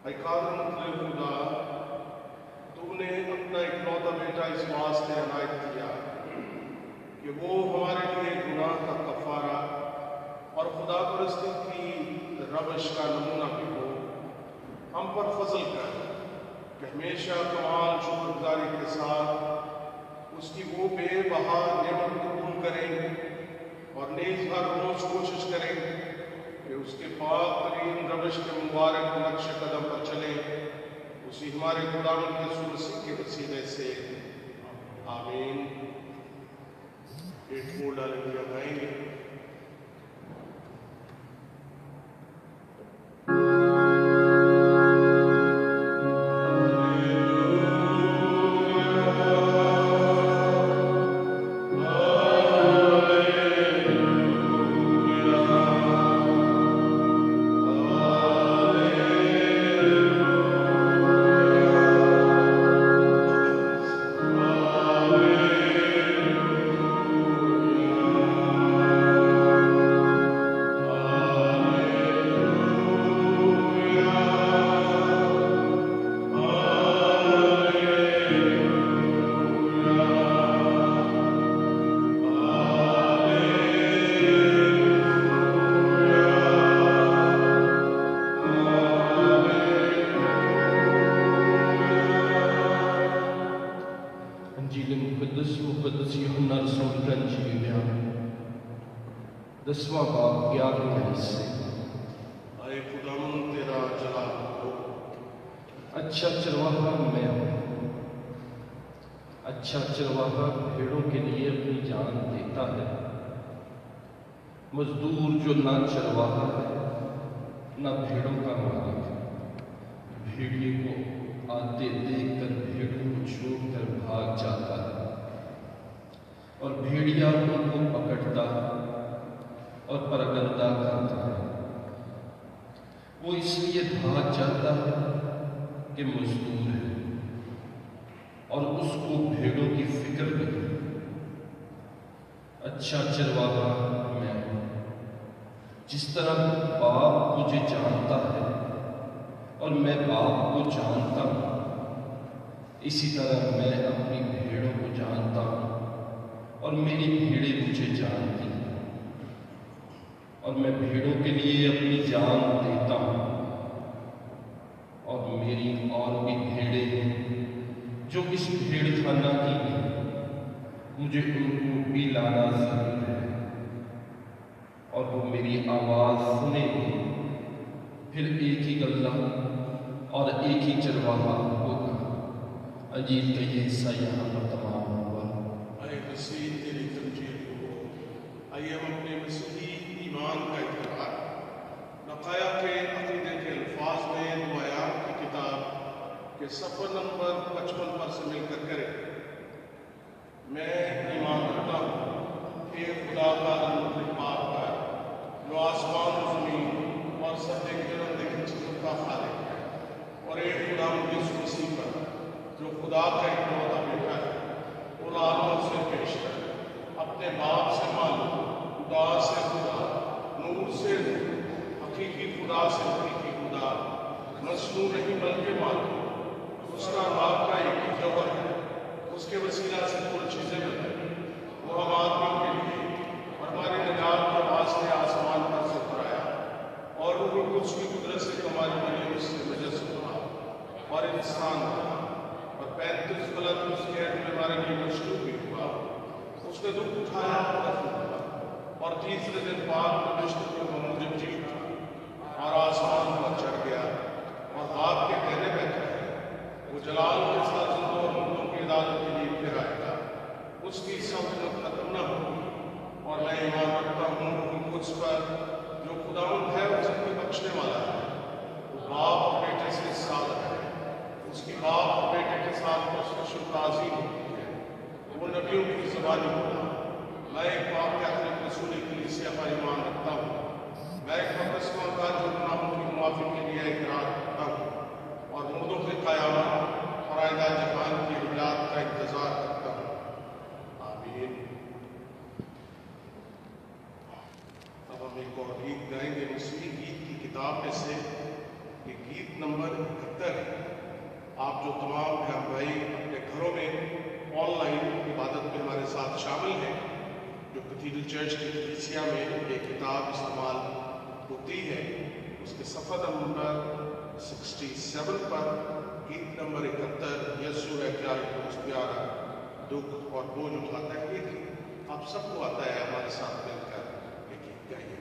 اے قادر مطلب خدا، تو نے اپنا اکلوتا بیٹا اس واسطے عنایت کیا کہ وہ ہمارے لیے گناہ کا کفارہ اور خدا پرستی کی روش کا نمونہ بھی ہو۔ ہم پر فضل کر کہ ہمیشہ کمال شکر گزاری کے ساتھ اس کی وہ بے بہا نعمت قبول کریں اور نیز ہر روز کوشش کریں کہ اس کے پاک ترین روش کے مبارک نقش قدم پر چلیں، اسی ہمارے خداوند یسوع مسیح کے وسیلے سے، آمین۔ ایک پھول ڈالیں گے، گائیں گے۔ مقدس یوحنا رسول کا انجیل بیان 10واں باب 11ویں حصے۔ اے خداوند تیرا جلال ہو۔ اچھا چرواہا میں ہوں، اچھا چرواہا بھیڑوں کے لیے اپنی جان دیتا ہے۔ مزدور جو نہ چرواہا ہے نہ بھیڑوں کا مالک ہے، بھیڑیے کو آتے دیکھ کر بھیڑوں کو چھوڑ کر بھاگ جاتا ہے، اور بھیڑیا ان کو پکڑتا اور پراگندہ کرتا ہے۔ وہ اس لیے بھاگ جاتا ہے کہ مزدور ہے اور اس کو بھیڑوں کی فکر نہیں۔ اچھا چرواہا میں ہوں، جس طرح باپ مجھے جانتا ہے اور میں باپ کو جانتا ہوں، اسی طرح میں اپنی بھیڑوں کو جانتا ہوں اور میری بھیڑیں مجھے جانتی ہیں، اور میں بھیڑوں کے لیے اپنی جان دیتا ہوں۔ اور میری اور بھی بھیڑیں ہیں جو اس بھیڑ خانہ کی ہیں، مجھے ان کو بھی لانا ضرور ہے، اور وہ میری آواز سنیں گے۔ پھر ایک ہی گلہ اور ایک ہی چرواہا ہوگا۔ انجیل کا یہ حصہ یہاں پر تمام ہوا۔ اے مسیح تیری تنجیل ہو۔ آئیے ہم اپنے مسیحی ایمان کا اقرار نقایا کے عقیدے کے الفاظ میں دعایات کی کتاب کے صفحہ نمبر 55 پر سے مل کر کریں۔ میں ایمان رکھتا ہوں کہ خدا کا پاک ہے، جو آسمان و زمین اور سب دیکھنے اور دیکھنے چیزوں کا خالق ہے، اور ایک خداوند یسوع مسیح پر جو خدا کا اکلوتا بیٹا ہے، اور عالموں سے پیش ہے، اپنے باپ سے معلوم، خدا سے خدا، نور سے نور، حقیقی خدا سے حقیقی خدا، مصنوع نہیں بلکہ معلوم۔ اس کا باپ کا ایک ہی جوہر ہے، اس کے وسیلہ سے کل چیزیں بنی۔ وہ ہم آدمیوں کے لیے اور ہماری نجات کے واسطے آسمان پر سے اترایا، اور روح القدس کی قدرت سے ہماری مریم اس سے مجسم ہوا اور انسان بنا، اور 35 غلط اس کے عہد میں ہمارے لیے مشروع بھی ہوا۔ اس نے دکھ اٹھایا اور دفن ہوا، اور تیسرے دن پاک پرشتوں کے موجب جی اٹھا اور آسمان پر چڑھ گیا، اور باپ کے کہنے بیٹھا ہے۔ وہ جلال کے ساتھ زندوں اور مردوں کی عدالت کے لیے پھر آئے گا۔ اس کی سلطنت ختم نہ ہوگی۔ اور میں ایمان رکھتا ہوں روح القدس پر، جو خداوند ہے اور سب کی بخشنے والا ہے۔ وہ باپ اور بیٹے سے صادق ہے، اس کی باپ اور بیٹے کے ساتھ خشوع تعظیم ہوتی ہے۔ وہ نبیوں کی زبانی ہوگا۔ میں ایک پاک کیتھولک رسولی کلیسیا پر ایمان رکھتا ہوں۔ میں ایک بپتسمہ کا جو گناہوں کی معافی کے لیے اقرار کرتا ہوں، اور مردوں کی قیامت اور آئندہ جہان کی نجات کا انتظار کرتا ہوں۔ آمین۔ اب ہم ایک اور گیت گائیں گے مسیحی گیت کی کتاب میں سے، یہ گیت نمبر नंबर 71 है। आप जो तमाम बहन भाई अपने घरों में ऑनलाइन इबादत में हमारे साथ शामिल हैं, जो कैथीड्रल चर्च की कलीसिया में एक किताब इस्तेमाल होती है, उसके सफ़ा नंबर 67 पर गीत नंबर 71 यीशु है क्या दोस्त प्यारा दुख और बोझ उठाता है, ये आप सबको आता है। हमारे साथ मिलकर ये गीत गाइए।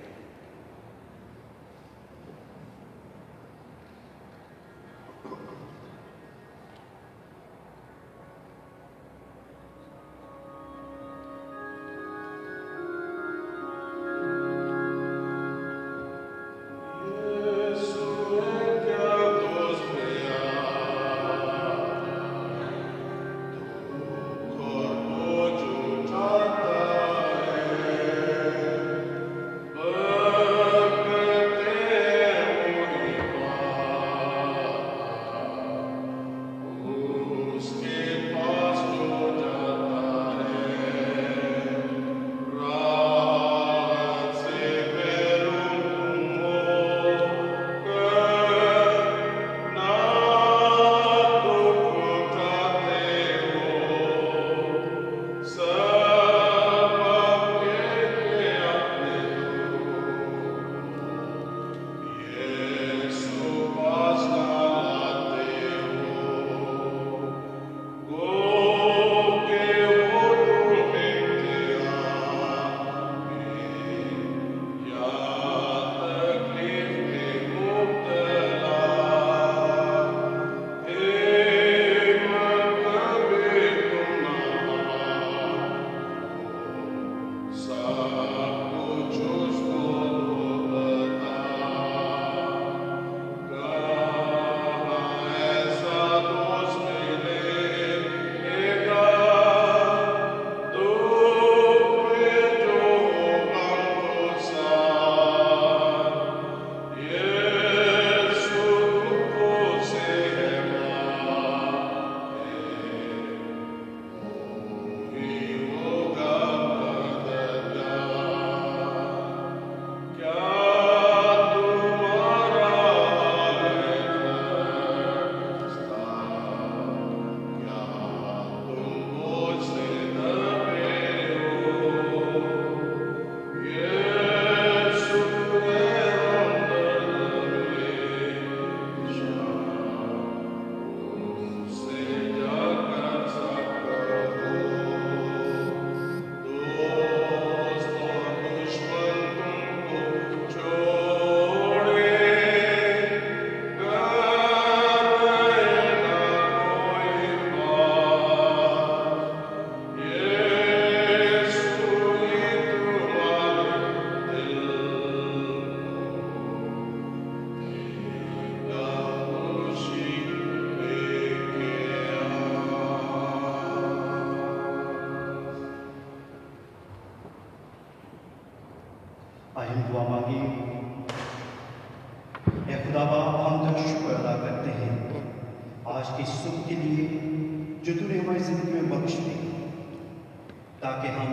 आइए दुआ मांगी। ए खुदा बाप, हम तो शुक्र अदा करते हैं आज की सुबह के लिए जो तूने हमारी जिंदगी में बख्श दी, ताकि हम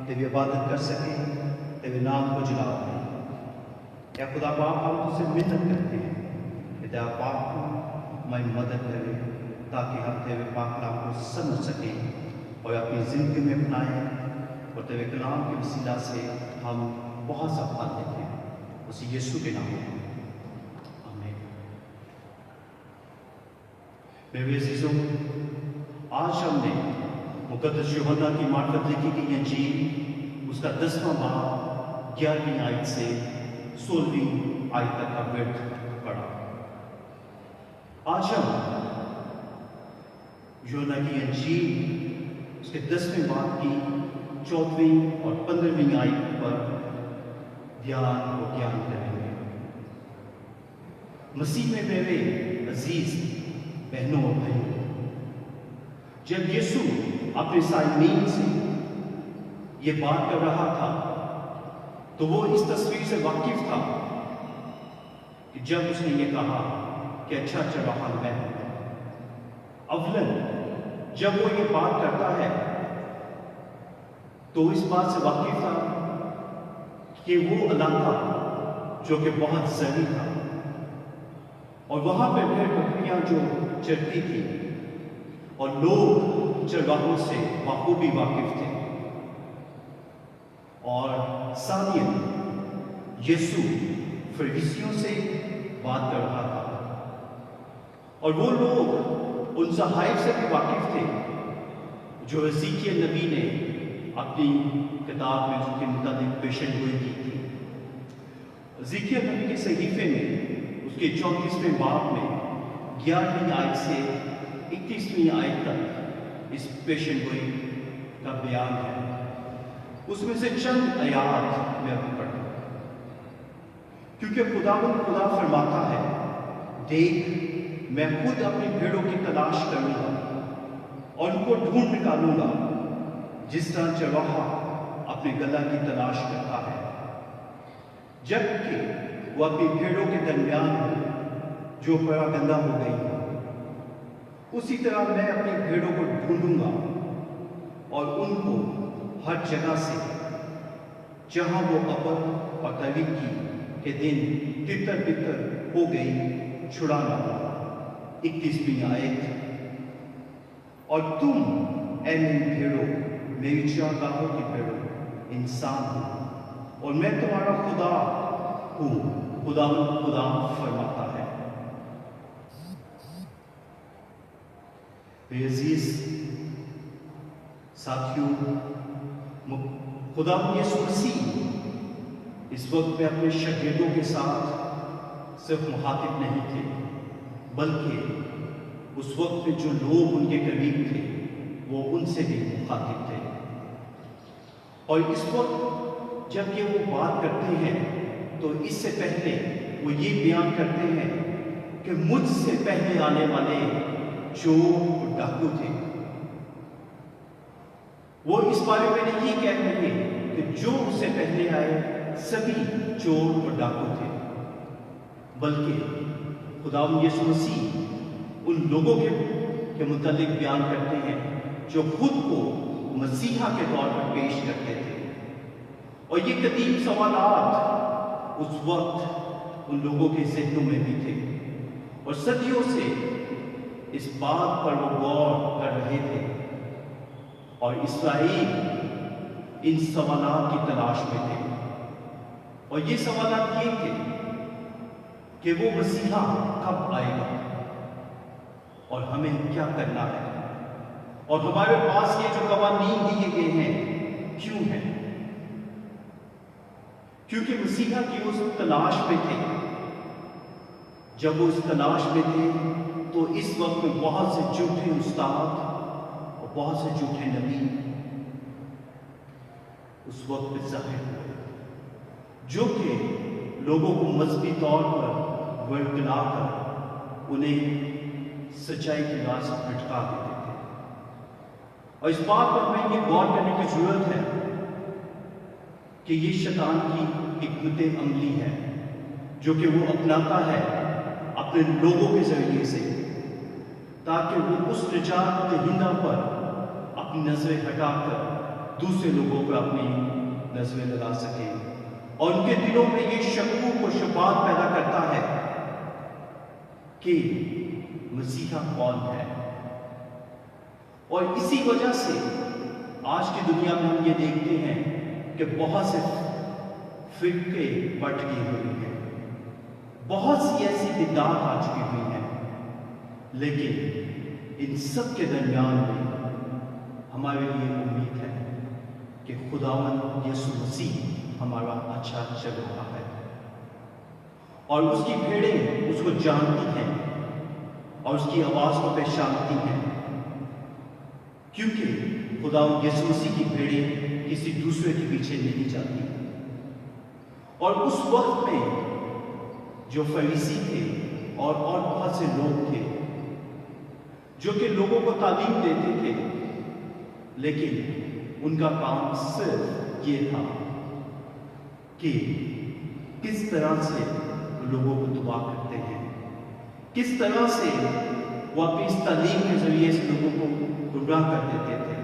तेरी इबादत कर सकें, तेरे नाम को जला दें। या खुदा बाप, हम तुझसे मिन्नत करते हैं कि तेरा पाक को हमारी मदद करे, ताकि हम तेरे पाक नाम को समझ सकें और अपनी ज़िंदगी में अपनाएं, और तेरे कलाम के वसीला से हम बहुत सा फल देखें। उसी यीशु के नाम में आमीन। मेरे अज़ीज़ों, आज हमने मुक़द्दस यूहन्ना की मार्फत लिखी गई इंजील उसका 10वां बाब 11वीं आयत से 16वीं आयत तक का विवरण पढ़ा। आज हम यूहन्ना की इंजील उसके 10वें बाब की 14वीं और 15वीं आयत पर ध्यान और ज्ञान करेंगे। मसीह में मेरे अजीज बहनों और भाइयों, जब यीशु अपने साइमीन से ये बात कर रहा था तो वो इस तस्वीर से वाकिफ था कि जब उसने ये कहा कि अच्छा चरवाहा मैं हूं, अव्वलन जब वो ये बात करता है तो इस बात से वाकिफ था कि वो इलाका जो कि बहुत ज़रूरी था, और वहाँ पर भेड़ बकरियाँ जो चरती थी और लोग चरवाहों से बखूबी वाकिफ थे। और सानियन यीशु फरीसियों से बात कर रहा था और वो लोग उन सहायक से भी वाकिफ थे जो एज़ेकियल नबी ने अपनी किताब में उसके मुताबिक पेशन गोई की थी। एज़ेकियल नबी के सहीफे में उसके 34वें बाब में 11वीं आयत से 31वीं आयत तक इस पेशन गोई का बयान है। उसमें से चंद आयात मैं अभी पढ़ूं, क्योंकि खुदा फरमाता है, देख मैं खुद अपनी भेड़ों की तलाश करूंगा और उनको ढूंढ निकालूंगा जिस तरह चरवाहा अपने गला की तलाश करता है, जबकि वो अपनी भेड़ों के दरमियान जो परागंदा हो गई है, उसी तरह मैं अपनी भेड़ों को ढूंढूंगा और उनको हर जगह से जहां वो अपन और तरीकी के दिन तितर बितर हो गई छुड़ा लाऊंगा। 21वीं आयत, और तुम ऐ मेरी भेड़ों, मेरी चारगाहों की भेड़ों, इंसान हो और मैं तुम्हारा खुदा हूं, खुदा फरमाता है। अजीज साथियों, खुदा यीशु मसीह इस वक्त में अपने शागिर्दों के साथ सिर्फ मुखातिब नहीं थे, बल्कि उस वक्त में जो लोग उनके करीब थे वो उनसे भी मुखातिब थे। और इस वक्त जब ये वो बात करते हैं तो इससे पहले वो ये बयान करते हैं कि मुझसे पहले आने वाले चोर और डाकू थे। वो इस बारे में नहीं कह रहे कि जो उससे पहले आए सभी चोर और डाकू थे, बल्कि खुदा यीशु मसीह उन लोगों के मुतालिक बयान करते हैं जो खुद को मसीहा के तौर पर पेश करते थे। और ये कदीम सवालात उस वक्त उन लोगों के ज़हनों में भी थे और सदियों से इस बात पर वो गौर कर रहे थे और इस्राएल इन सवालात की तलाश में थे। और ये सवालात ये थे कि वो मसीहा कब आएगा और हमें क्या करना है, और हमारे पास ये जो कवानीन दिए गए हैं क्यों हैं। क्योंकि मसीहा की उस तलाश में थे। जब वो इस तलाश में थे तो इस वक्त में बहुत से झूठे उस्ताद और बहुत से झूठे नबी उस वक्त में ज़ाहिर हुए, जो कि लोगों को मजहबी तौर पर वर्गलाकर उन्हें सच्चाई की राह से भटका देते थे। और इस बात पर हमें ये गौर करने की जरूरत है कि ये शैतान की हिकमत अमली है जो कि वो अपनाता है अपने लोगों के जरिए से, ताकि वो उस निजात दहिंदा पर अपनी नजरें हटाकर दूसरे लोगों पर अपनी नजरें लगा सके और उनके दिलों में ये शकूक और शुबात पैदा करता है कि मसीहा कौन है। और इसी वजह से आज की दुनिया में हम ये देखते हैं कि बहुत से फिरके बट गए हुए हैं, बहुत सी ऐसी बिदात आ चुकी हुई हैं, लेकिन इन सब के दरमियान में हमारे लिए उम्मीद है कि खुदावंद यीशु मसीह हमारा अच्छा चल रहा है और उसकी भेड़ें उसको जानती हैं और उसकी आवाज़ को पहचानती हैं, क्योंकि खुदावंद यीशु मसीह की भेड़ें किसी दूसरे के पीछे नहीं जाती। और उस वक्त में जो फरीसी थे और बहुत से लोग थे जो कि लोगों को तालीम देते थे, लेकिन उनका काम सिर्फ ये था कि किस तरह से लोगों को दुआ करते हैं, किस तरह से वो अपनी इस तालीम के जरिए से लोगों को गुमराह कर देते थे।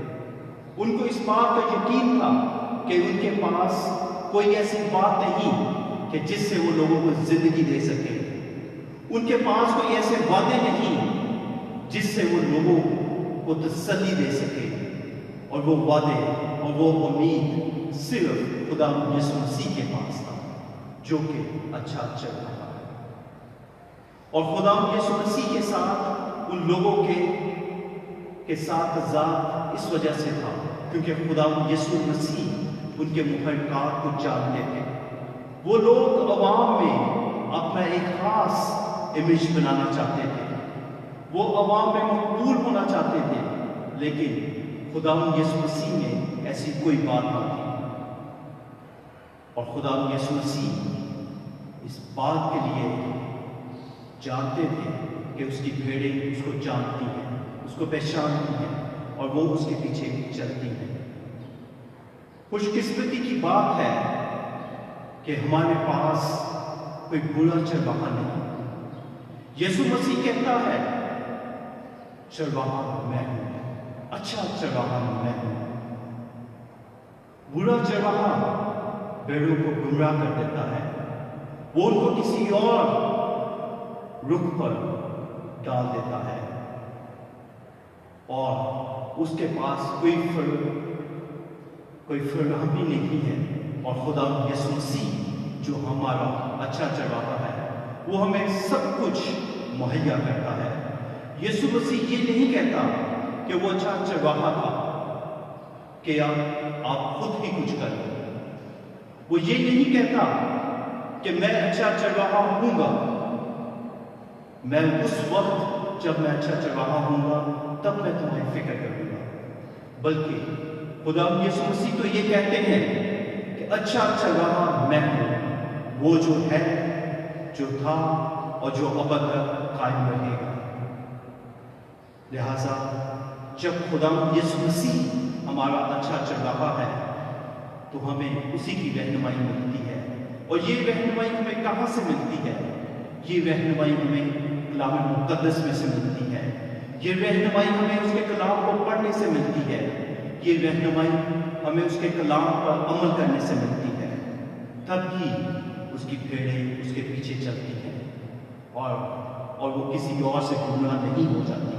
उनको इस बात का यकीन था कि उनके पास कोई ऐसी बात नहीं कि जिससे वो लोगों को जिंदगी दे सके। ان کے پاس کوئی ایسے وعدے نہیں جس سے وہ لوگوں کو تسلی دے سکے، اور وہ وعدے اور وہ امید صرف خدا یسوع مسیح کے پاس تھا، جو کہ اچھا چل رہا ہے۔ اور خدا یسوع مسیح کے ساتھ ان لوگوں کے ساتھ ذات اس وجہ سے تھا کیونکہ خدا یسوع مسیح ان کے محرکات کو جانتے تھے۔ وہ لوگ عوام میں اپنا ایک خاص امیج بنانا چاہتے تھے، وہ عوام میں مقبول ہونا چاہتے تھے، لیکن خدا یسوع مسیح میں ایسی کوئی بات نہ تھی۔ اور خدا یسوع مسیح اس بات کے لیے جانتے تھے کہ اس کی بھیڑیں اس کو جانتی ہیں، اس کو پہچانتی ہیں، اور وہ اس کے پیچھے چلتی ہیں۔ خوش قسمتی کی بات ہے کہ ہمارے پاس کوئی برا چرواہا نہیں۔ یسوع مسیح کہتا ہے چرواہا میں ہوں، اچھا چرواہا میں ہوں۔ برا چرواہا بھیڑوں کو گمراہ کر دیتا ہے، وہ ان کو کسی اور رخ پر ڈال دیتا ہے، اور اس کے پاس کوئی فراہمی نہیں ہے۔ اور خدا یسوع مسیح جو ہمارا اچھا چرواہا ہے، وہ ہمیں سب کچھ مہیا کرتا ہے۔ یسوع مسیح یہ نہیں کہتا کہ وہ اچھا چرواہا تھا کہ آپ خود ہی کچھ کر لیں۔ وہ یہ نہیں کہتا کہ میں اچھا چرواہا ہوں گا، میں اس وقت جب میں اچھا چرواہا ہوں گا تب میں تمہیں فکر کروں گا، بلکہ خدا یسوع مسیح تو یہ کہتے ہیں کہ اچھا چرواہا میں ہوں، وہ جو ہے، جو تھا اور جو ابد تک قائم رہے گا۔ لہذا جب خدا یسوع مسیح ہمارا اچھا چرواہا ہے تو ہمیں اسی کی رہنمائی ملتی ہے۔ اور یہ رہنمائی ہمیں کہاں سے ملتی ہے؟ یہ رہنمائی ہمیں کلام مقدس میں سے ملتی ہے، یہ رہنمائی ہمیں اس کے کلام کو پڑھنے سے ملتی ہے، یہ رہنمائی ہمیں اس کے کلام پر عمل کرنے سے ملتی ہے۔ تب ہی اس کی بھیڑیں اس کے پیچھے چلتی ہیں، اور وہ کسی اور سے گمراہ نہیں ہو جاتی،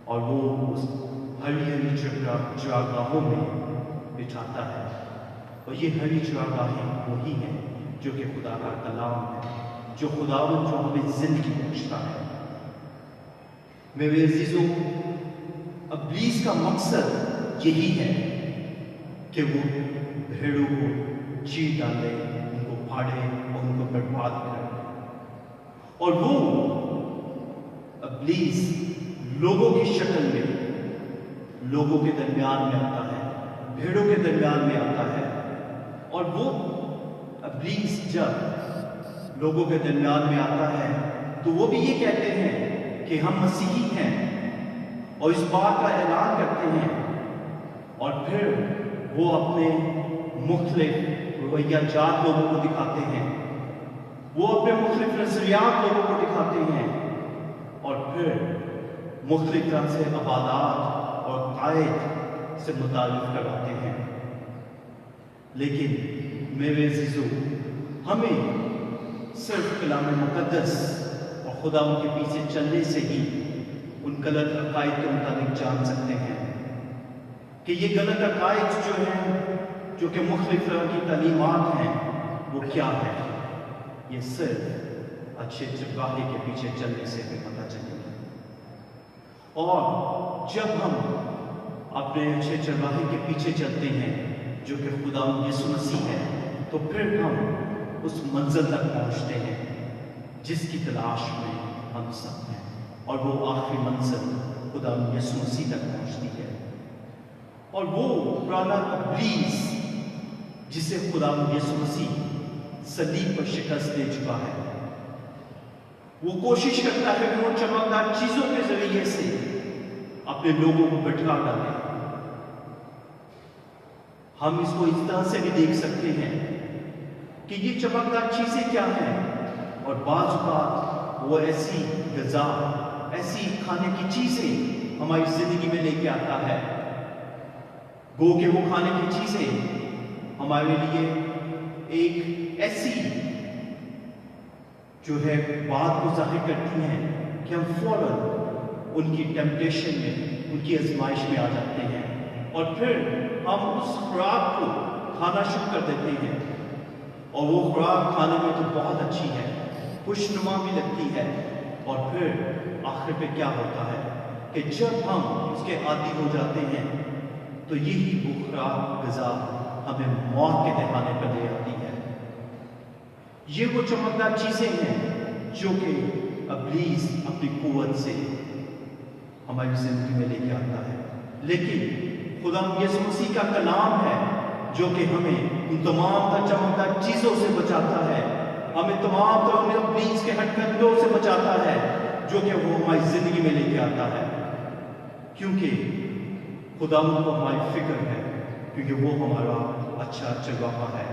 اور وہ اس ہری ہری چراگاہوں میں بٹھاتا ہے۔ اور یہ ہری چراگاہیں وہی ہیں جو کہ خدا کا کلام ہے، جو خداوند جو ہمیں زندگی بخشتا ہے۔ میرے عزیزوں، ابلیس کا مقصد یہی ہے کہ وہ بھیڑوں کو چیر ڈالے، ان کو پھاڑے اور ان کو برباد کرے۔ اور وہ ابلیس لوگوں کی شکل میں لوگوں کے درمیان میں آتا ہے، بھیڑوں کے درمیان میں آتا ہے۔ اور وہ ابلیس جب لوگوں کے درمیان میں آتا ہے تو وہ بھی یہ کہتے ہیں کہ ہم مسیحی ہیں، اور اس بات کا اعلان کرتے ہیں، اور پھر وہ اپنے مختلف رویہ جات لوگوں کو دکھاتے ہیں، وہ اپنے مختلف نظریات لوگوں کو دکھاتے ہیں، اور پھر مختلف طرح سے عبادات اور قائد سے متعلق کرواتے ہیں۔ لیکن میرے عزیزو، ہمیں صرف کلام مقدس اور خدا ان کے پیچھے چلنے سے ہی ان غلط عقائد کے متعلق جان سکتے ہیں کہ یہ غلط عقائد جو ہیں، جو کہ مختلف طرح کی تعلیمات ہیں، وہ کیا ہے۔ یہ صرف اچھے چرواہے کے پیچھے چلنے سے بھی پتہ چلے گا۔ اور جب ہم اپنے اچھے چرواہے کے پیچھے چلتے ہیں جو کہ خدا یسوع مسیح ہے، تو پھر ہم اس منزل تک پہنچتے ہیں جس کی تلاش میں ہم سب ہیں، اور وہ آخری منزل خدا یسوع مسیح تک پہنچتی ہے۔ اور وہ پرانا ابلیس جسے خدا یسوع مسیح صلیب پر شکست دے چکا ہے، وہ کوشش کرتا ہے کہ وہ چمکدار چیزوں کے ذریعے سے اپنے لوگوں کو بھٹکا ڈالے۔ ہم اس کو اس طرح سے بھی دیکھ سکتے ہیں کہ یہ چمکدار چیزیں کیا ہیں، اور بعض اوقات وہ ایسی غذا، ایسی کھانے کی چیزیں ہماری زندگی میں لے کے آتا ہے، گو کہ وہ کھانے کی چیزیں ہمارے لیے ایک ایسی जो है बात को जाहिर करती हैं कि हम फौरन उनकी टेम्पटेशन में, उनकी आजमाइश में आ जाते हैं और फिर हम उस खुराक को खाना शुरू कर देते हैं। और वो खुराक खाने में तो बहुत अच्छी है, खुशनुमा भी लगती है, और फिर आखिर पे क्या होता है कि जब हम उसके आदी हो जाते हैं तो यही वो खुराक ग़िज़ा हमें मौत के दहाने पर ले आती है। ये वो चमकदार चीज़ें हैं जो कि इब्लीस अपनी कुव्वत से हमारी ज़िंदगी में लेके आता है, लेकिन खुदा यीशु मसीह का कलाम है जो कि हमें उन तमाम तर चमकदार चीज़ों से बचाता है, हमें तमाम तर उन इब्लीस के हथकंडों से बचाता है जो कि वो हमारी ज़िंदगी में लेके आता है, क्योंकि खुदा को हमारी फिक्र है, क्योंकि वो हमारा अच्छा चरवाहा है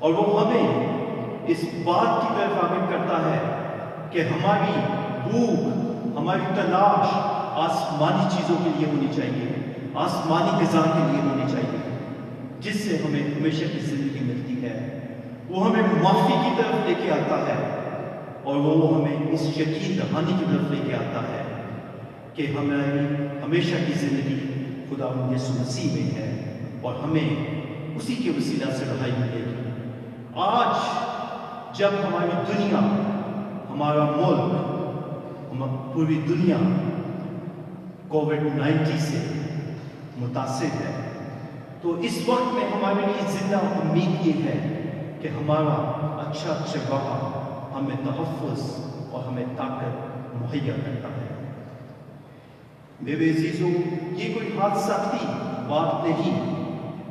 और वो हमें इस बात की तरफ आगे करता है कि हमारी भूख, हमारी तलाश आसमानी चीज़ों के लिए होनी चाहिए, आसमानी ग़िज़ा के लिए होनी चाहिए, जिससे हमें हमेशा की ज़िंदगी मिलती है। वो हमें माफ़ी की तरफ लेके आता है और वो हमें इस यकीन दहानी की तरफ लेके आता है कि हमारी हमेशा की ज़िंदगी खुदा यीशु मसीह में है और हमें उसी के वसीला से रहाई मिलेगी। आज जब हमारी दुनिया, हमारा मुल्क, पूरी दुनिया कोविड-19 से मुतासिर है, तो इस वक्त में हमारे लिए जिंदा उम्मीद ये है कि हमारा अच्छा चरवाहा हमें तहफ़्फ़ुज़ और हमें ताकत मुहैया करता है। मेरे अज़ीज़ों, ये कोई हादसाती बात नहीं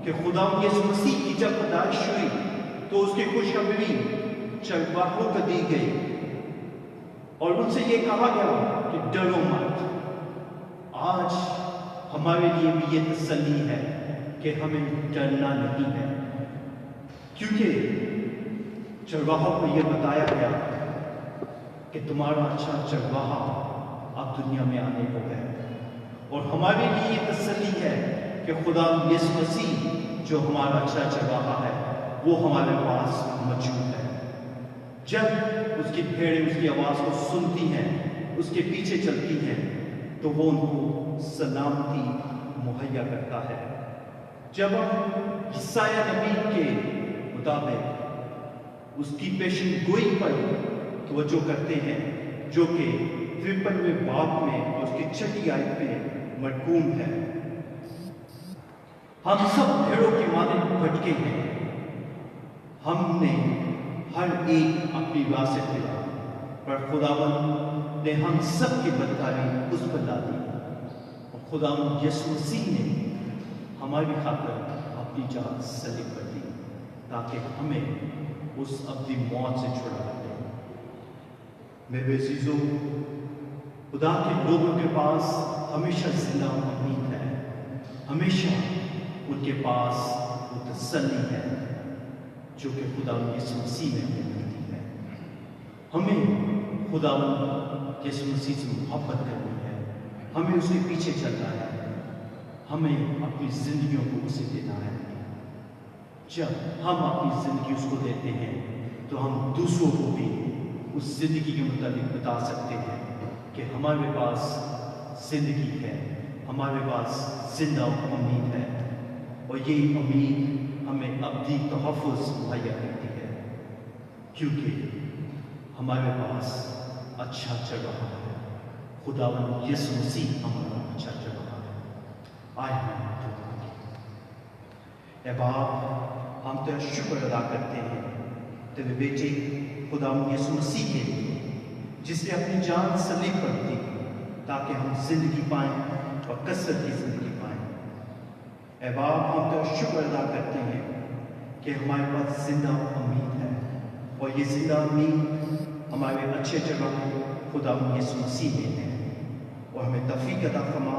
कि खुदा यीशु मसीह की जब पैदाइश हुई तो उसकी खुशखबरी चरवाहों को दी गई और उनसे ये कहा गया कि डरो मत। आज हमारे लिए भी ये तसल्ली है कि हमें डरना नहीं है, क्योंकि चरवाहों को ये बताया गया कि तुम्हारा अच्छा चरवाहा अब दुनिया में आने को है। और हमारे लिए ये तसल्ली है कि खुदा यीशु मसीह जो हमारा अच्छा चरवाहा है वो हमारे पास मौजूद है। जब उसकी भेड़ें उसकी आवाज़ को सुनती हैं, उसके पीछे चलती हैं, तो वो उनको सलामती मुहैया करता है। जब हम यशायाह नबी के मुताबिक उसकी पेशन गोई पर तवज्जो करते हैं, जो कि 53वें बाब में और उसकी 6ठी आयत में मरकूम है, हम सब भेड़ों की मानद भटके हैं, हमने हर एक अपनी राह से फिरा, पर खुदावंद ने हम सब की बदकारी उस पर ला दी और खुदावंद यीशु मसीह ने हमारी खातिर अपनी जान सलीब कर दी ताकि हमें उस अपनी मौत से छुड़ा दे। मेरे अज़ीज़ों, खुदा के लोगों के पास हमेशा जिंदा उम्मीद है, हमेशा उनके पास वो तसल्ली है जो कि खुदा यीशु मसीह में हमें मिलती है। हमें खुदा यीशु मसीह से मोहब्बत करनी है, हमें उसके पीछे चलना है, हमें अपनी जिंदगियों को उसे देना है। जब हम अपनी ज़िंदगी उसको देते हैं तो हम दूसरों को भी उस ज़िंदगी के मुताबिक बता सकते हैं कि हमारे पास ज़िंदगी है, हमारे पास जिंदा उम्मीद है और ये उम्मीद हमें अब्दी तहफ़्फ़ुज़ मुहैया करती है, क्योंकि हमारे पास अच्छा चरवाहा है। खुदावंद यीशु मसीह हमारा अच्छा चरवाहा है। आए हम ए बाप, हम तेरा शुक्र अदा करते हैं तेरे बेटे खुदावंद यीशु मसीह के लिए, जिसने अपनी जान सलीब पर दी ताकि हम जिंदगी पाएं और कसरत की जिंदगी पाएं। ए बाप, हम तेरा शुक्र अदा करते हैं कि हमारे पास जिंदा उम्मीद है और ये जिंदा उम्मीद हमारे अच्छे चरवाहे खुदावंद यीशु मसीह में है। और हमें तौफीक अता फरमा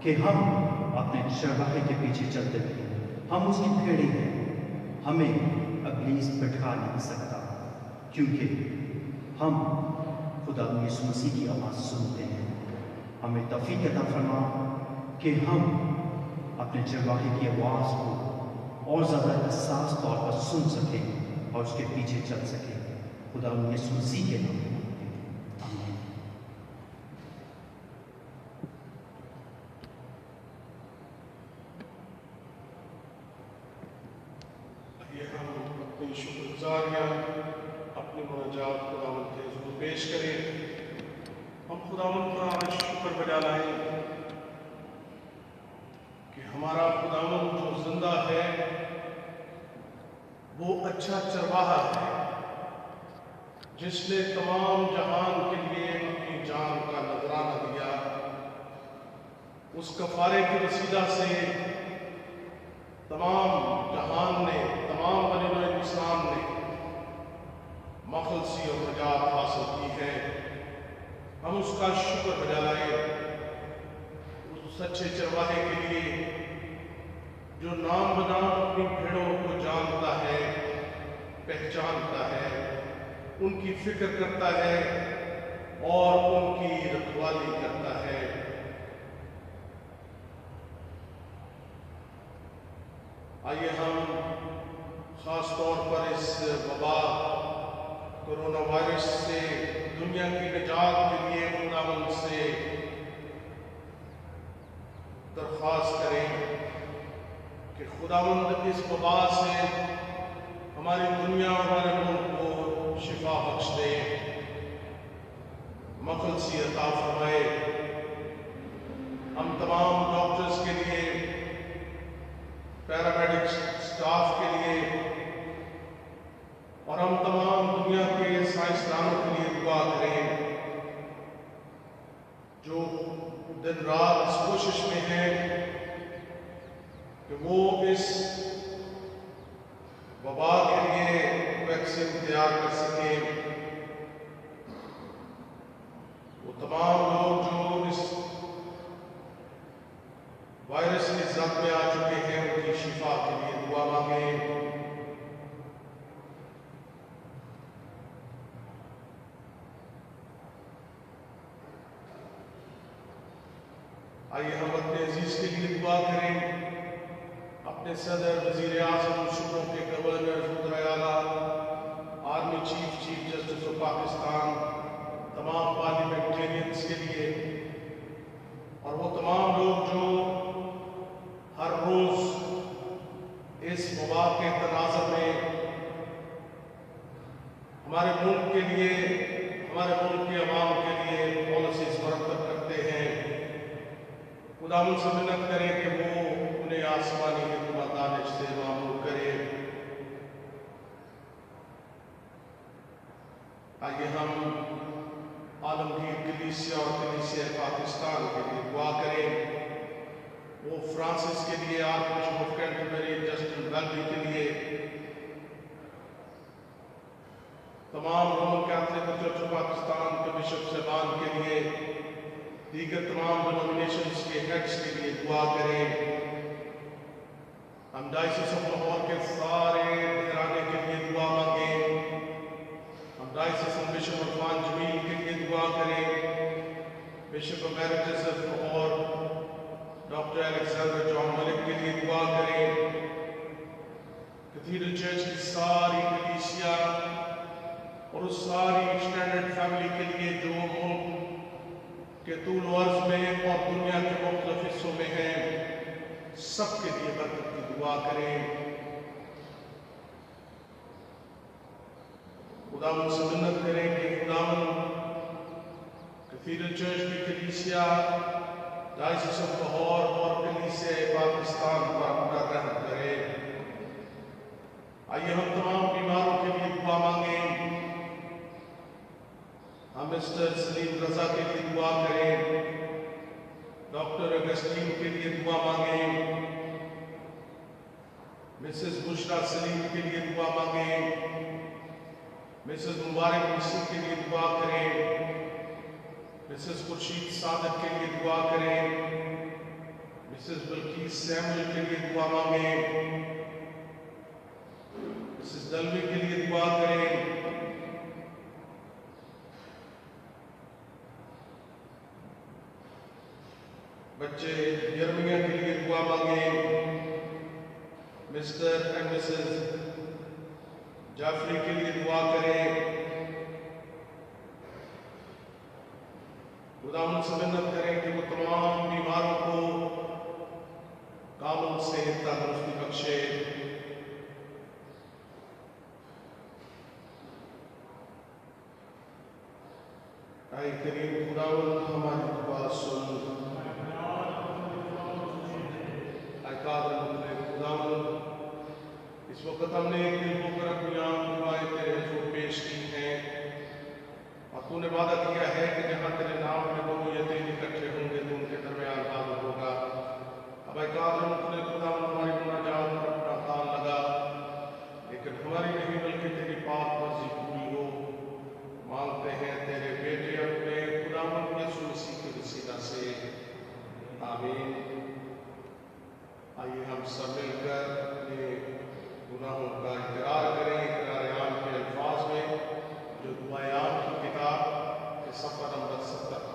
कि हम अपने चरवाहे के पीछे चलते रहें। हम उसकी भेड़ें हैं, हमें इब्लीस भटका नहीं सकता, क्योंकि हम खुदा यीशु मसीह की आवाज़ सुनते हैं। हमें तौफीक अता फरमा कि हम अपने चरवाहे की आवाज़ को और ज़्यादा एहसास तौर पर सुन सकें और उसके पीछे चल सकें। खुदा यीशु मसीह के नाम में मांगते हैं, आमीन। आइए हम अपनी शुक्रगुजारियाँ, अपनी मुनाजात खुदावंद के हुज़ूर पेश करें। हम खुदावंद का आज शुक्र बजा लाएं कि हमारा खुदावंद जो जिंदा है वो अच्छा चरवाहा है, जिसने तमाम जहान के लिए अपनी जान का नजराना दिया। उस कफारे की वसीला से तमाम जहान ने, तमाम बनी नौ इंसान ने मखलसी और नजात हासिल की है। हम उसका शुक्र बजा लाएं, उस सच्चे चरवाहे के लिए जो नाम बनाम अपनी भेड़ों को जानता है, पहचानता है, उनकी फिक्र करता है और उनकी रखवाली करता है। आइए हम खास तौर पर इस वबा कोरोना वायरस से दुनिया की निजात के लिए खुदावंद से दरख्वास्त करें कि खुदावंद इस वबा से हमारी दुनिया और हमारे मुल्क को शिफा बख्श दे, मखलसी अता फरमाए। हम तमाम डॉक्टर्स के लिए, पैरामेडिक स्टाफ के लिए और हम तमाम दुनिया के साइंसदानों के लिए दुआ करें जो दिन रात इस कोशिश में हैं कि वो इस वबा के लिए वैक्सीन तैयार कर सकें। वो तमाम लोग जो इस वायरस की जद में आ चुके हैं, उनकी शिफा के लिए दुआ मांगे। आइए हम अपने अजीज के लिए दुआ करें, अपने सदर, वजीर आज़म, सूबों के गवर्नर, वज़ीर आला, army chief, chief justice of Pakistan, तमाम पार्लियामेंटेरियंस के लिए और वो तमाम लोग जो हर रोज़ इस वबा के तनाज़ुर में हमारे मुल्क के लिए, हमारे मुल्क के अवाम के लिए पॉलिसीज मुरतब करते हैं। खुदावंद से मिन्नत करें कि वो उन्हें आसमानी हिकमत दानिश से मामूर करे। आइए हम आलमगीर कलीसिया और कलीसिया पाकिस्तान के लिए दुआ करें। वो फ्रांसिस के लिए, archbishop of Canterbury Justin Welby के लिए, तमाम Roman Catholic church of Pakistan के बिशप साहबान के लिए, दीगर तमाम डिनोमिनेशंस के हेड्स के लिए दुआ करें। हम डायसिस ऑफ लाहौर के सारे घराने के लिए दुआ मांगें। हम diocese of bishop Irfan Jamil के लिए दुआ करें। Bishop emeritus of Lahore doctor Alexander John Malik के लिए दुआ करें। कैथेड्रल चर्च की सारी कलीसिया और उस सारी एक्सटेंडेड फैमिली के लिए जो मुल्क के तूल अर्ज में और दुनिया के मुख्तलिफ हिस्सों में हैं, सबके लिए बरकत की दुआ करें। खुदावंद से मिन्नत करें कि खुदावंद कैथेड्रल चर्च की कलीसिया, डायसिस ऑफ लाहौर और कलीसिया पाकिस्तान पर अपना रहम करे। आइए हम तमाम बीमारों के लिए दुआ मांगें। हम मिस्टर सलीम रजा के लिए दुआ करें। डॉक्टर अगस्टीन के लिए दुआ मांगें। मिसेस बुशरा सलीम के लिए दुआ मांगें। मिसेस मुबारक मिसी के लिए दुआ करें। मिसेस खुर्शीद सादक के लिए दुआ करें। मिसेस बल्कीस सैमुअल के लिए दुआ मांगें। मिसेस दलवी के लिए दुआ करें। बच्चे यर्मिया के लिए दुआ मांगें। मिस्टर एंड मिसेस जाफरी के लिए दुआ करें। खुदावंद से विनती करें कि वो तमाम बीमारों को कामों से तंदुरुस्ती बख्शे। आए करीम खुदावंद हमारी दुआ सुन। आए कादर मुझे खुदावंद इस वक्त हमने एक दिल होकर अपनी आम दुआएं तेरे हुजूर पेश की हैं और तूने वादा किया है कि जहाँ तेरे नाम में दो या तीन इकट्ठे होंगे तो उनके दरमियान हाजिर होगा। अब आए कादर मुझे खुदावंद हमारी मुनाजात पर अपना कान लगा, लेकिन हमारी नहीं बल्कि तेरी पाक मर्जी पूरी हो। मांगते हैं तेरे बेटे अपने खुदावंद यीशु मसीह के वसीला से, आमीन। आइए हम सब मिलकर अपने गुनाहों का इकरार करें, इकरार आम के अल्फाज में, जो दुआए आम की किताब के सफ़ा नंबर 70।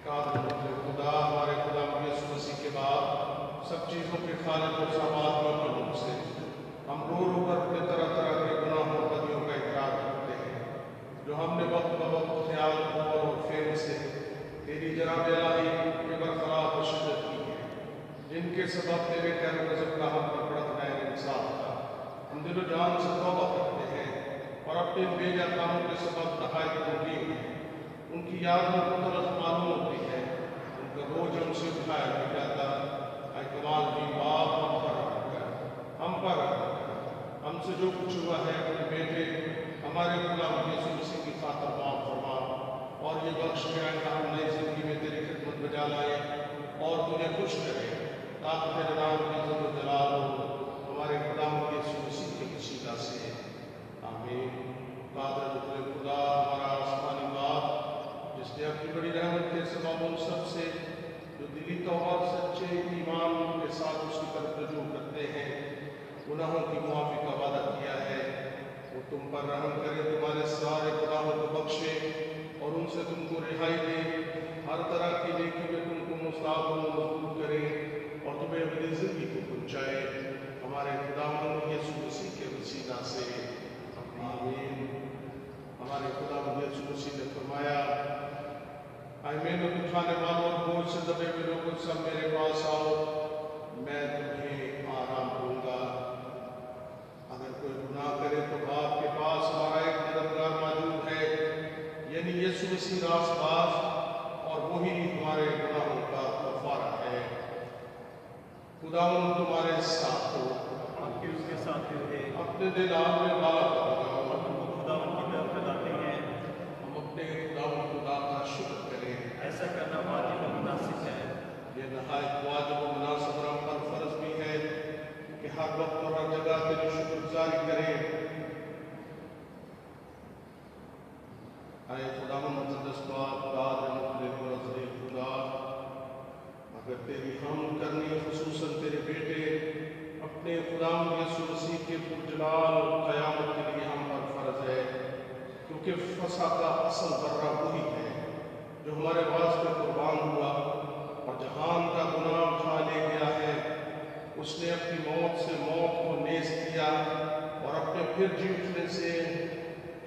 खुदा हमारे खुदा यीशु मसीह के बाद सब चीज़ों के खालिक और सामाद मखलूक से हम रो रो कर अपने तरह तरह के गुनाहों और बदियों का इकरार करते हैं, जो हमने वक्त ब वक्त ख्याल और फेम से तेरी जनाब इलाही के बरखलाफ और शिद्दत की है, जिनके सबब तेरे कहर गज़ब का हम पर बड़ा न्याय इंसाफ था। हम दिलो जान से तौबा करते हैं और अपने बेजा कामों के सबब नहायत गमगीन हैं। उनकी याद में कुदरत मालूम होती है, उनका बोझ हमसे उठाया नहीं जाता। आए कमाल की बात हम पर हमसे जो कुछ हुआ है अपने बेटे हमारे गुलाम यीशु मसीह की खातिर माफ फरमा, और ये बख्श के आइंदा हम नई जिंदगी में तेरी खिदमत में जा लाए और तुझे खुश करें, ताकि तेरे नाम की इज्जत और जलाल हो हमारे गुलाम यीशु मसीह के वसीला से, आमीन। कादर मुझे खुदा हमारा आसमानी बाप, जिसने अपनी बड़ी रहमत के सबब उन सब से जो दिली तौबा सच्चे ईमान के साथ उसकी तरफ रजू करते हैं गुनाहों की मुआफ़ी का वादा किया है, वो तुम पर रहम करे, तुम्हारे सारे गुनाहों को बख्शे और उनसे तुमको रिहाई दे, हर तरह की नेकी में तुमको मुस्ताब और मजबूत करे और तुम्हें अपनी ज़िंदगी को पहुँचाए, हमारे खुदावंद यीशु मसीह के वसीला से, आमीन। हमारे खुदावंद यीशु मसीह ने फरमाया, आए मेहनत उठाने वालों और बोझ से दबे हुए लोगों सब मेरे पास आओ, मैं तुम्हें आराम दूंगा। अगर कोई गुनाह करे तो आपके पास हमारा एक मददगार मौजूद है, यानी यीशु मसीह रास्तबाज, और वही हमारे गुनाहों का कफारा है। खुदावंद तुम्हारे साथ हो, आपके उसके साथ रहे, अपने दिल आप में बाला लगाओ, खुदावंद की तरफ फैलाते हैं। हम अपने खुदावंद खुदा का शुक्र करें, ऐसा करना वाजिब और मुनासिब है। ये नहायत वाजिब और मुनासिब और हम पर फर्ज भी है कि हर वक्त और हर जगह तेरी शुक्रगुजारी करें। आए खुदावंद मुक़द्दस बाप कादिर मुक़द्दर और अज़ली खुदा, अगर तेरी हम करनी खुसूसन तेरे बेटे अपने खुदावंद यीशु मसीह के पुरजलाल क़यामत के लिए हम पर फर्ज है, क्योंकि फसा का असल बर्रा वही है जो हमारे वास्ते कुर्बान हुआ और जहान का गुनाह उठा ले गया है। उसने अपनी मौत से मौत को नेज़ किया और अपने फिर जी उठने से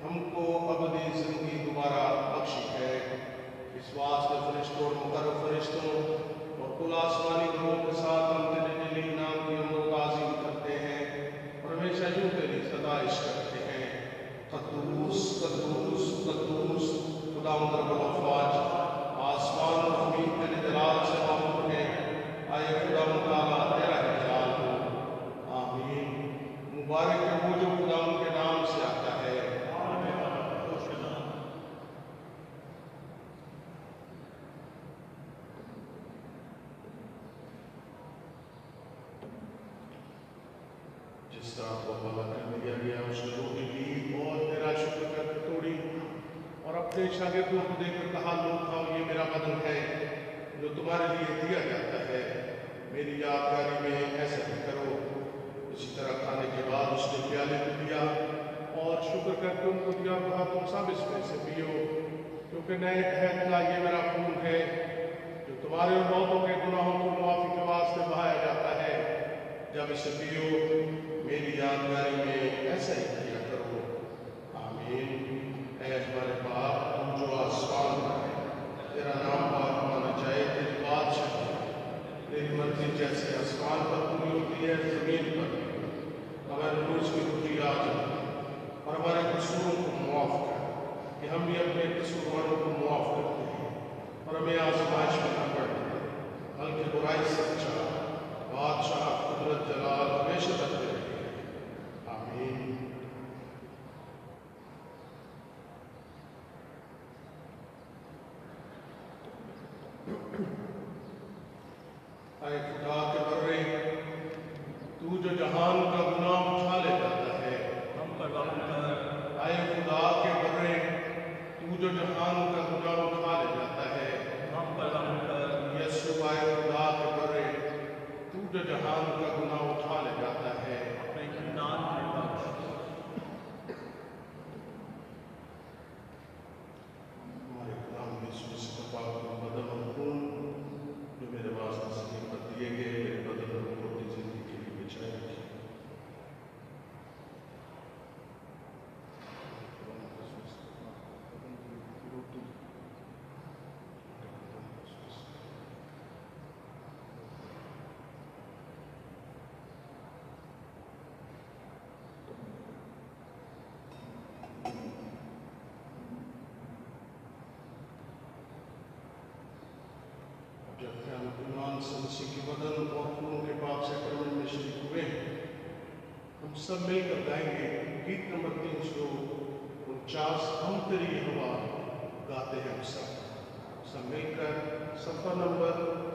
हमको अबदी ज़िंदगी दोबारा बख्शी है। इस वास्ते फरिश्तों और मुकर्रब फरिश्तों और कुल आसमानी ग्रोह के साथ हम तेरे जलील नाम की हमदो ताज़ीम करते हैं और हमेशा यूं तेरी सताइश करते हैं, क़द्दूस क़द्दूस क़द्दूस खुदावंद रब्बुल अफ़वाज, आसमान और ज़मीन तेरे जलाल से मामूर है। आए खुदावंद ताला तेरा ही जलाल हो, आमीन। मुबारक है वो जो खुदावंद के नाम से आता है। जिस तरह को हवाला कर दिया गया उसने रोटी ली और तेरा शुक्र करके तोड़ी और अपने शागिर्दों को देकर कहा, लोग खाओ, ये मेरा बदन है जो तुम्हारे लिए दिया जाता है, मेरी यादगारी में ऐसा ही करो। इसी तरह खाने के बाद उसने प्याले को दिया और शुक्र करके उनको दिया, कहा, तुम सब इसमें से पियो, क्योंकि नए अहद का ये मेरा खून है जो तुम्हारे और बहुतों के गुनाहों की मुआफ़ी के वास्ते बहाया जाता है। जब इसे पियो मेरी यादगारी में ऐसा ही किया करो, आमीन। ऐ हमारे बाप, तुम जो आसमान में भी अपने कसूरवारों को मुआफ करते हैं और हमें आजमाइश में न पड़ने दें, बल्कि बुराई से बचा। बादशाह कुदरत जलाल हमेशा करते रहे। आमीन। ऐ खुदा के बर्रे, तू जो जहान का गुनाह उठा ले जाता है, हम पर रहम कर। ऐ खुदा के बर्रे, तू जो जहान का गुनाह उठा ले जाता है, हम पर रहम कर। यीशु ऐ खुदा के बर्रे, तू जो जहान का गुनाह उठा ले जाता है, अपने ईमान में बख्श। हमारे गुलाम यीशु मसीह का पाक बदन और खून जो मेरे वास्ते सलीब पर दिए गए, मेरे बदन और खून की जिंदगी के लिए बचाए रखिए। जब हम ईमान से मसीह के बदन और खून के पाक सैक्रमेंट में शरीक हुए हैं, हम सब मिलकर गाएंगे गीत नंबर 349, हम तेरी हवा गाते हैं हम सब मिलकर सफ़र नंबर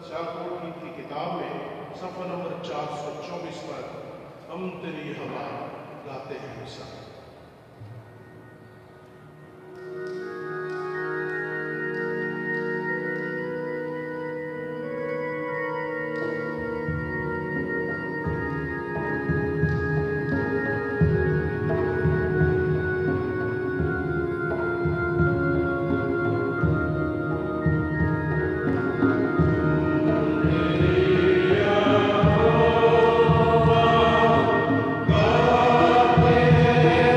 सियालकोट गीत की किताब में सफ़र नंबर 424 पर हम तेरी हवा गाते हैं हम सब। Amen.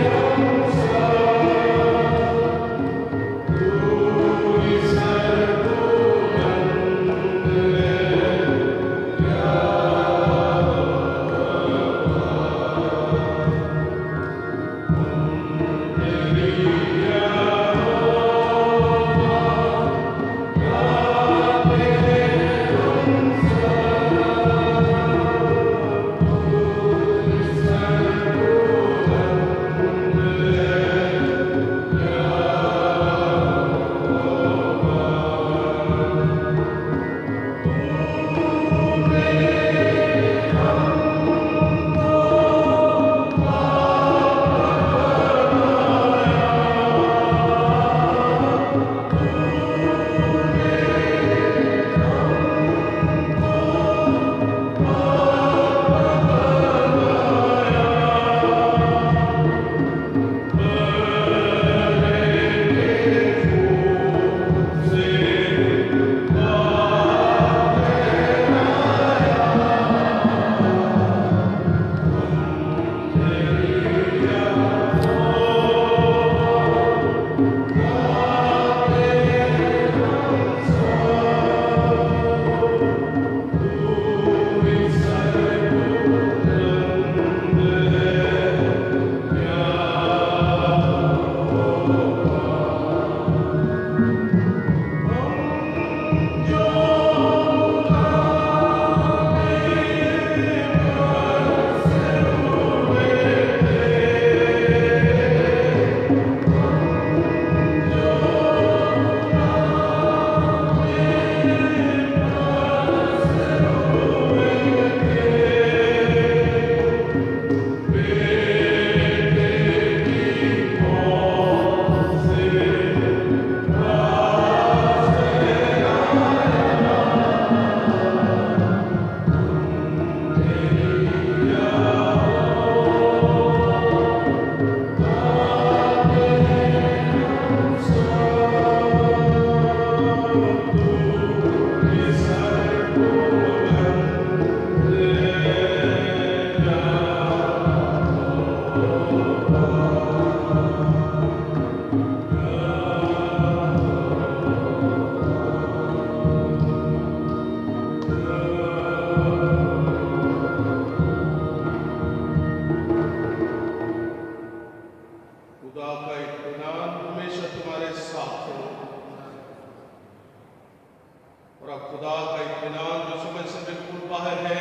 और अब खुदा का इत्मीनान जो समझ से बिल्कुल बाहर है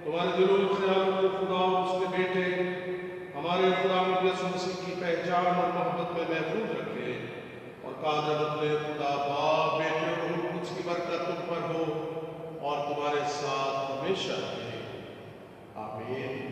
तुम्हारे दिलों ख्यालों को खुदा और उसके बेटे हमारे खुदा यीशु मसीह की पहचान और मोहब्बत में महफूज रखे और कादर अपने खुदा बाप बेटे और रूह कुछ की बरकत तुम पर हो और तुम्हारे साथ हमेशा रहे। आमीन।